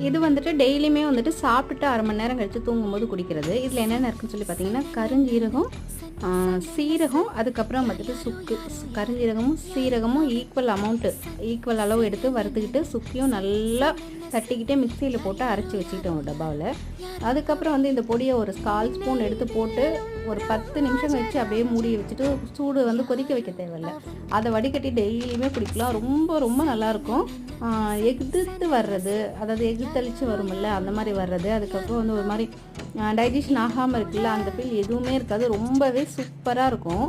இது வந்துட்டு டெய்லியுமே வந்துட்டு சாப்பிட்டுட்டு 1/2 மணி நேரம் கழித்து தூங்கும்போது குடிக்கிறது. இதில் என்னென்ன இருக்குன்னு சொல்லி பார்த்தீங்கன்னா, கருஞ்சீரகம், சீரகம், அதுக்கப்புறம் வந்துட்டு சுக்கு. கருஞ்சீரகமும் சீரகமும் ஈக்குவல் அளவு எடுத்து வறுத்துக்கிட்டு, சுக்கையும் நல்லா தட்டிக்கிட்டே மிக்சியில் போட்டு அரைச்சி வச்சுக்கிட்டோம் ஒரு டப்பாவில். அதுக்கப்புறம் வந்து இந்த பொடியை ஒரு 1/4 ஸ்பூன் எடுத்து போட்டு ஒரு 10 நிமிஷம் கழிச்சு அப்படியே மூடி வச்சுட்டு, சூடு வந்து கொதிக்க வைக்க தேவையில்லை, அதை வடிகட்டி டெய்லியுமே குடிக்கலாம். ரொம்ப ரொம்ப நல்லாயிருக்கும். எதிர்த்து வர்றது, அதாவது எதிர்த்தளிச்சு வரும்ல, அந்த மாதிரி வர்றது, அதுக்கப்புறம் வந்து ஒரு மாதிரி டைஜஷன் ஆகாமல் இருக்குல்ல, அந்த ஃபீல் எதுவுமே இருக்காது. ரொம்பவே சூப்பராக இருக்கும்.